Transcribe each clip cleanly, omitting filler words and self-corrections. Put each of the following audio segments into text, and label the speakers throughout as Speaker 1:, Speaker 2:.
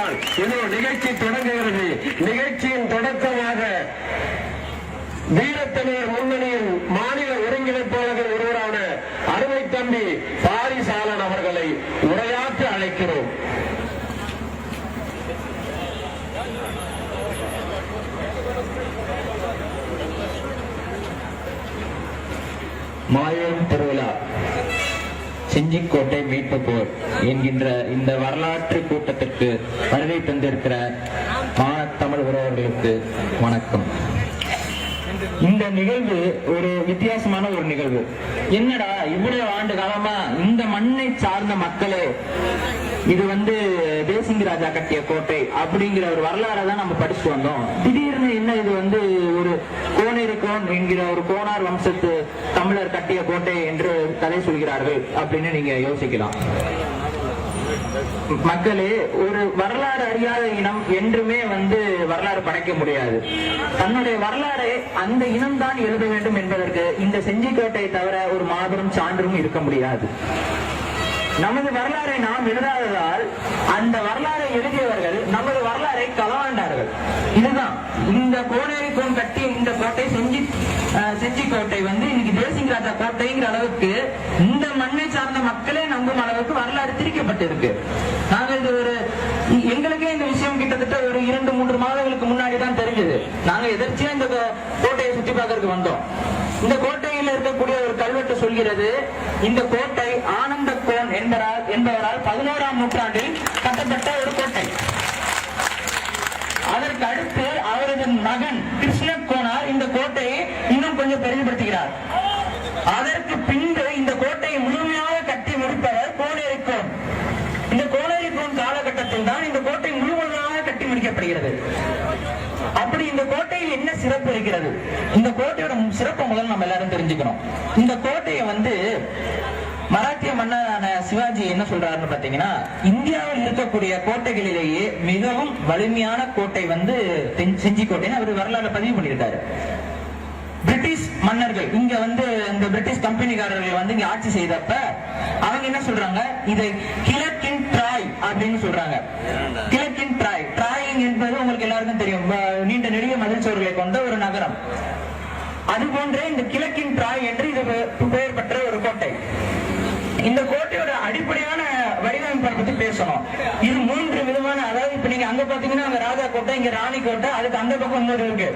Speaker 1: என்றால் இதோ நிகழ்ச்சி தொடங்குகிறது. நிகழ்ச்சியின் தொடக்கமாக வீரத்தமிழர் முன்னணியின் மாநில ஒருங்கிணைப்பாளர்கள் ஒருவரான அருமை தம்பி பாரிசாலன் அவர்களை உரையாற்ற அழைக்கிறோம்.
Speaker 2: மாயூரம் திருவிழா செஞ்சிக்கோட்டை மீட்பு போர் என்கின்ற இந்த வரலாற்று கூட்டத்திற்கு வருகை தந்திருக்கிற தமிழ் உறவர்களுக்கு வணக்கம். இந்த நிகழ்வு ஒரு வித்தியாசமான ஒரு நிகழ்வு. என்னடா இவ்வளவு ஆண்டு காலமா இந்த மண்ணை சார்ந்த மக்களே இது தேசிங்க ராஜா கட்டிய கோட்டை அப்படிங்கிற ஒரு வரலாறை தான் நம்ம படிச்சுட்டு வந்தோம். திடீர்னு என்ன இது ஒரு கோனேரி கோன் என்கிற ஒரு கோனார் வம்சத்து தமிழர் கட்டிய கோட்டை என்று கதை சொல்கிறார்கள் அப்படின்னு நீங்க யோசிக்கலாம். மக்களே, ஒரு வரலாறு அறியாத இனம் என்றுமே வரலாறு படைக்க முடியாது. தன்னுடைய வரலாறை அந்த இனம் தான் எழுத வேண்டும் என்பதற்கு இந்த செஞ்சிக்கோட்டை தவிர ஒரு மாபெரும் சான்றும் இருக்க முடியாது. நமது வரலாறை நாம் எழுதாததால் அந்த வரலாறை எழுதியவர்கள் நமது வரலாறை களவாண்டார்கள். இதுதான் இந்த கோனேரி கோன் கட்டிய இந்த கோட்டை செஞ்சிக்கோட்டை இன்னைக்கு தேசிங்க ராஜா கோட்டைங்கிற அளவுக்கு இந்த மண்ணை சார்ந்த மக்களே நம்பும் அளவுக்கு வரலாறு திரிக்கப்பட்டிருக்கு. நாங்கள் எங்களுக்கே இந்த விஷயம் கிட்டத்தட்ட ஒரு 2-3 மாதங்களுக்கு முன்னாடி தான் தெரிஞ்சது. நாங்க எதர்ச்சியா இந்த கோட்டையை சுற்றி பார்க்கறதுக்கு வந்தோம். இந்த கோட்டையில் இருக்கக்கூடிய ஒரு கல்வெட்டு சொல்கிறது, இந்த கோட்டை ஆனந்த கோன் என்பவரால் 11ஆம் நூற்றாண்டில் கட்டப்பட்ட ஒரு கோட்டை. அதற்கு அடுத்து அவரது மகன் கிருஷ்ண கோனார் இந்த கோட்டையை இன்னும் கொஞ்சம் பெரிதுபடுத்துகிறார். அதற்கு பின்பு இந்த கோட்டையை முழுமையாக கட்டி முடிப்பவர் கோனேரி கோன். இந்த கோனேரி கோன் காலகட்டத்தில் தான் இந்த கோட்டை முழுவதுமாக கட்டி முடிக்கப்படுகிறது. அப்படி இந்த கோட்டையில் என்ன சிறப்பு இருக்கிறது? இந்த கோட்டையோட சிறப்பை முதல் நம்ம எல்லாரும் தெரிஞ்சுக்கணும். இந்த கோட்டையை மராத்திய மன்னரான சிவாஜி என்ன சொல்றாருன்னு பாத்தீங்கன்னா, இந்தியாவில் இருக்கக்கூடிய கோட்டைகளிலேயே மிகவும் வலிமையான கோட்டை செஞ்சிக்கோட்டைன்னு அவர் வரலாறு பதிவு பண்ணியிருக்காரு. பிரிட்டிஷ் மன்னர்கள் இங்க இந்த பிரிட்டிஷ் கம்பெனிக்காரர்கள் இங்க ஆட்சி செய்தப்ப அவங்க என்ன சொல்றாங்க, இதை கிழக்கின் ட்ராய் அப்படின்னு சொல்றாங்க. கிழக்கின் ட்ராய் என்பது உங்களுக்கு எல்லாருக்கும் தெரியும், நீண்ட நெடிய மதில் சுவர்களை கொண்ட ஒரு நகரம். அது போன்றே இந்த கிழக்கின் ட்ராய் என்று இது பெயர் பெற்ற ஒரு கோட்டை. இந்த கோட்டையோட அடிப்படையான வடிவமைப்பை பத்தி பேசணும். இது 3 விதமான, அதாவது இப்ப நீங்க அங்க பாத்தீங்கன்னா அங்க ராஜா கோட்டை, இங்க ராணி கோட்டை, அதுக்கு அந்த பக்கம் இன்னொரு இருக்கு.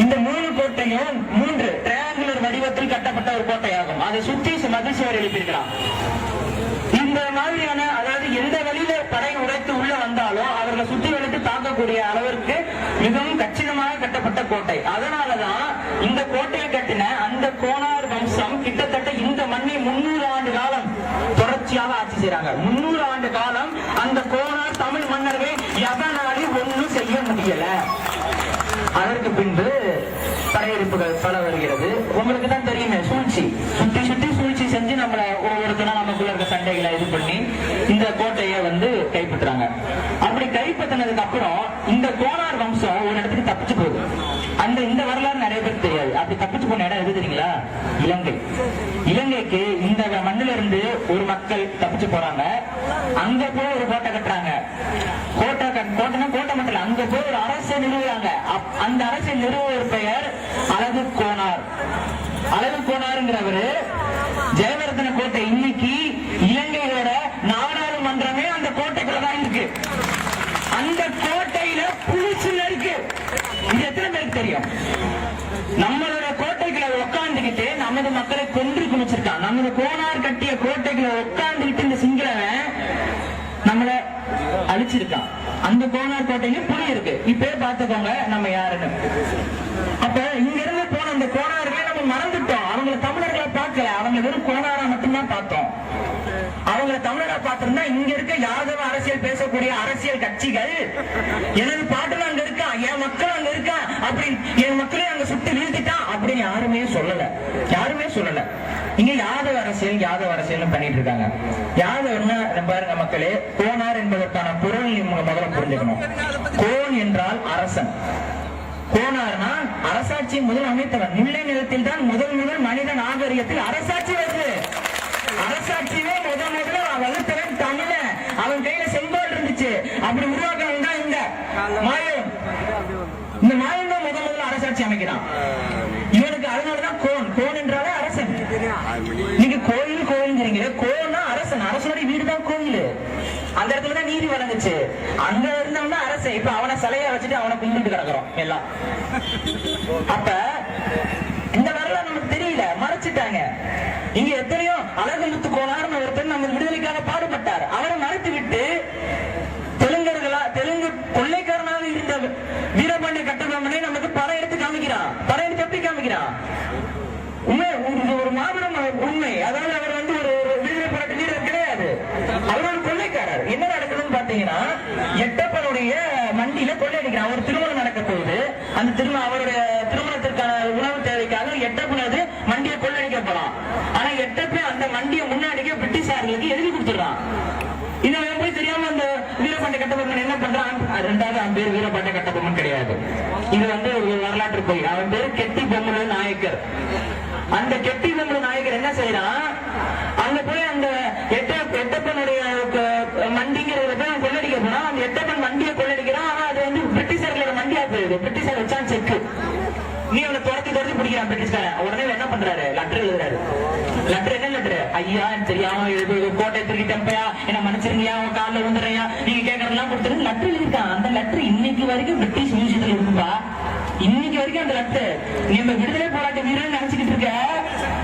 Speaker 2: இந்த 3 கோட்டையும் 3 ட்ரையாங்குலர் வடிவத்தில் கட்டப்பட்ட ஒரு கோட்டையாகும். அதை சுற்றி மதில் சுவர் எழுப்பியிருக்கலாம். இந்த மாதிரியான, அதாவது எந்த வழியில படை உடைத்து உள்ள வந்தாலும் அவர்களை சுற்றி வளைத்து தாக்கக்கூடிய அளவிற்கு மிகவும் கச்சிதமாக கட்டப்பட்ட கோட்டை. அதனாலதான் இந்த கோட்டையை கட்டின அந்த கோனார் வம்சம் கிட்டத்தட்ட இந்த மண்ணை 300 ஆண்டு காலம் தொடர்ச்சியாக ஆட்சி செய்யறாங்க. 300 ஆண்டு காலம் அந்த கோனார் தமிழ் மன்னர்கள் எவனாலும் ஒன்னும் செய்ய முடியல. அதற்கு பின்பு படையெடுப்புகள் பல வருகிறது. உங்களுக்கு தான் தெரியுமே, சூழ்ச்சி சுற்றி சூழ்ச்சி செஞ்சு நம்மளை ஒவ்வொருத்தரும் நமக்குள்ள இருக்க சண்டைகளை இது பண்ணி இந்த கோட்டையை கைப்பற்றுறாங்க. அப்படி கைப்பற்றினதுக்கு அப்புறம் இந்த கோனார் வம்சம் ஒரு இடத்துக்கு தப்பிச்சு போகுது. இந்த வரலாறு நிறைய பேருக்கு தெரியாது. அப்படி தப்பிச்சு போன இடம் எது தெரியுங்களா? இலங்கை. இலங்கைக்கு இந்த மண்ணில இருந்து ஒரு மக்கள் தப்பிச்சு போறாங்க. அங்க போய் ஒரு கோட்டை கட்டுறாங்க. கோட்டைனா கோட்டை மட்டும் அங்க போய் ஒரு அரசை நிறுவுறாங்க. அந்த அரசை நிறுவுவர் பெயர் அழகு கோனார். அழகு கோனாருங்கிறவரு ஜெயவர்தன கோட்டை. இன்னைக்கு இலங்கையோட நாடாளுமன்றமே அந்த கோட்டைக்குள்ளதான் இருக்கு. அந்த கோட்டையில புலிச்சுல இருக்கு. இது எத்தனை பேருக்கு தெரியும்? நம்மளோட கோட்டைகளை உட்காந்துக்கிட்டு நமது மக்களை கொன்று குமிச்சிருக்கான். நமது கோனார் கட்டிய கோட்டைகளை உட்காந்துக்கிட்டு இந்த சிங்களவன் நம்மளை அழிச்சிருக்கான். அந்த கோனார் கோட்டையிலும் புலி இருக்கு. இப்பே பாத்துக்கோங்க நம்ம யாருன்னு. அப்ப இங்க இருந்து போன அந்த கோனார்களை நம்ம மறந்துட்டோம். அவங்களை தமிழர்களை பார்க்கல, அவங்க வெறும் கோனாரா மட்டும்தான் பார்த்தோம். அவங்களை தமிழரா பார்த்திருந்தா இங்க இருக்க யாதவ அரசியல் பேசக்கூடிய அரசியல் கட்சிகள் எனது பாட்டுல அங்க இருக்கா, என் மக்கள் அங்க இருக்கா, அப்படி என் மக்களே அங்க சுட்டு வீழ்த்திட்டான் அப்படின்னு யாருமே சொல்லல. இங்க யாதவ அரசியல் பண்ணிட்டு இருக்காங்க. யாதவர்னா பாருங்க மக்களே, கோனார் என்பதற்கான பொருள் முதல்ல புரிஞ்சுக்கணும். கோன் என்றால் அரசன். கோனார்னா அரசாட்சி முதல் அமைத்தவன். முல்லை நிலத்தில் தான் முதல் மனித நாகரிகத்தில் அரசாட்சி வருது. அரசாட்சியே முதல்ல வகுத்தவன் தமிழன். அவன் கையில செங்கோல் இருந்துச்சு. அப்படி உருவாக்குறவங்க தான் இந்த மாயம். இந்த மாயம் தான் முதல்ல அரசாட்சி அமைக்கிறான் இவனுக்கு. அதனாலதான் கோன் என்றாலே அரசன். நீங்க கோயில் கோயில்ங்கிறீங்க, கோன்னா அரசன், அரசனுடைய வீடு தான் கோயில். அந்த இடத்துலதான் நீதி வழங்குச்சு. அங்க இருந்தவன் தான் அரசன். இப்ப அவனை சிலையா வச்சுட்டு அவனை கும்பிட்டு கிடக்குறோம் எல்லாம். அப்ப இந்த வரலாறு நமக்கு தெரியல, மறைச்சிட்டாங்க. இங்க எத்தனையோ அழகுமுத்து கோனார்னு ஒருத்தர் நம்ம விடுதலைக்காக பாடுபட்டார். அவரை மறைத்து விட்டு தெலுங்கு கொள்ளைக்காரனாக இருந்த வீரபாண்டிய கட்டபொம்மனை நமக்கு படம் எடுத்து காமிக்கிறான். படம் எடுத்து எப்படி காமிக்கிறான்? உண்மை, ஒரு மாபெரும் உண்மை. அதாவது அவர் வந்து ஒரு விடுதலை போராட்ட வீரர் கிடையாது, அவர் ஒரு கொள்ளைக்காரர். என்ன நடக்குதுன்னு பாத்தீங்கன்னா, எட்டப்பனுடைய மண்டியில கொள்ளையடிக்கிறான். ஒரு திருமணம் நடக்க போகுது. அந்த அவருடைய திருமணத்திற்கான உணவு தேவைக்காக எட்டப்பனது மண்டியை கொள்ளையடிக்க போறான். ஆனா எட்டப்ப அந்த மண்டியை முன்னாடியே பிரிட்டிஷார்களுக்கு எழுதி கொடுத்துடுறான். இதை போய் தெரியாம அந்த வீரபாண்டிய கட்டபொம்மன் என்ன பண்றான்? ரெண்டாவது அவன் பேர் வீரபாண்டிய கட்டபொம்மன் கிடையாது, இது வந்து ஒரு வரலாற்று போய். அவன் பேர் கெட்டி பொம்மலு நாயக்கர். அந்த கெட்டி பொம்மலு நாயக்கர் என்ன செய்யறான்? அங்க போய் அந்த எட்டப்பனுடைய மண்டிங்கிறத போய் கொள்ளடிக்க போறான். அந்த எட்டப்பன் மண்டியை கொள்ளடிக்கிறான். ஆனா அது வந்து பிரிட்டிஷார்களோட மண்டியா போயிடுது. பிரிட்டிஷார் வச்சான் செக்கு. நீ அவனை துரத்தி பிடிக்கிறான் பிரிட்டிஷ்காரன். உடனே என்ன பண்றாரு? லெட்டர் எழுதுறாரு. லெட்டர் என்ன லெட்டர்? ஐயா தெரியாம கோட்டை திருக்கிட்டப்பையா, என்ன மன்னிச்சிருங்கயா, உங்க காலில் விழுந்துறையா, நீங்க கேட்கறதெல்லாம் கொடுத்துரு லெட்டர் எழுதிருக்கான். அந்த லெட்டர் இன்னைக்கு வரைக்கும் பிரிட்டிஷ் மியூசியத்துல இருக்குப்பா. இன்னைக்கு வரைக்கும் அந்த லெட்டர் நம்ம விடுதலை போராட்ட வீரன் நினைச்சுக்கிட்டு இருக்க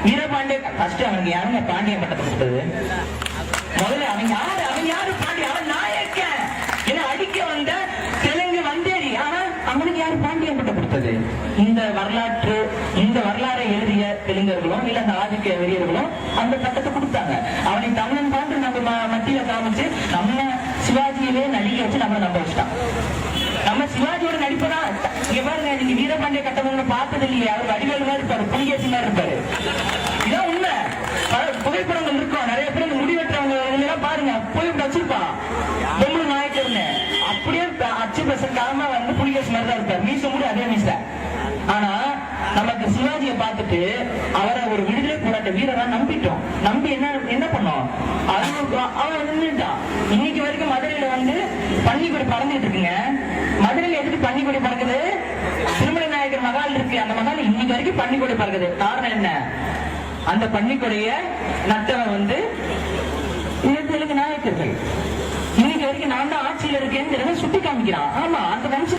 Speaker 2: வீரபாண்டிய ஃபர்ஸ்ட் அவனுக்கு யாருங்க பாண்டியன் பட்டத்தை கொடுத்தது? முதல்ல அவன் யாரு பாண்டிய? அவன் நாயக்கன். என்ன அடிக்க வந்த தெலுங்கு வந்தேரி. ஆனா அவனுக்கு யாரு பாண்டியன் பட்டம் கொடுத்தது? இந்த வரலாறை எழுதிய தெலுங்கர்களும் இல்ல அந்த ஆதிக்க வெறியர்களும் அந்த பட்டத்தை கொடுத்தாங்க. அவனை தமிழன் பாண்டு நம்ம மத்தியில காமிச்சு நம்ம சிவாஜியவே நடிக்க வச்சு நம்மளை நம்ப வச்சுட்டான். நம்ம சிவாஜியோட நடிப்பதான் இங்க பாருங்க. நீங்க வீரபாண்டிய கட்டபொம்மன் பார்த்தது இல்லையா? அவர் வடிவேல் மாதிரி இருப்பாரு, புலிகேசி மாதிரி இருப்பாரு. இதான் உண்மை. புகைப்படங்கள் இருக்கும். நிறைய பேர் முடி வெட்டுறவங்க எல்லாம் பாருங்க, புகைப்படம் வச்சிருப்பான் பொம்மு நாயக்கர்னு. அப்படியே அச்சு பசக்காம வந்து புலிகேசி மாதிரி தான் இருப்பார். மீச முடி அதே மீச. ஆனா நமக்கு சிவாஜியை பார்த்துட்டு அவரை ஒரு விடுதலை போராட்ட வீரரா நம்பிட்டோம். நம்பி என்ன பண்ணோம்? அவன் நின்றுட்டான். இன்னைக்கு வரைக்கும் மதுரையில வந்து பன்னிக்கொடி பறந்துட்டு இருக்குங்க. மதுரையில எதுக்கு பன்னிக்கொடி பறக்குது? திருமலை நாயக்கர் மகால் இருக்கு. அந்த மகால் இன்னைக்கு வரைக்கும் பன்னிக்கொடி பறக்குது. காரணம் என்ன? அந்த பன்னிக்கொடிய நட்டவன் வந்து தெலுங்கு நாயக்கர்கள். இன்னைக்கு வரைக்கும் நான் தான் ஆட்சியில் இருக்கேன்னு சுட்டி காமிக்கிறான். ஆமா, அந்த வம்சம்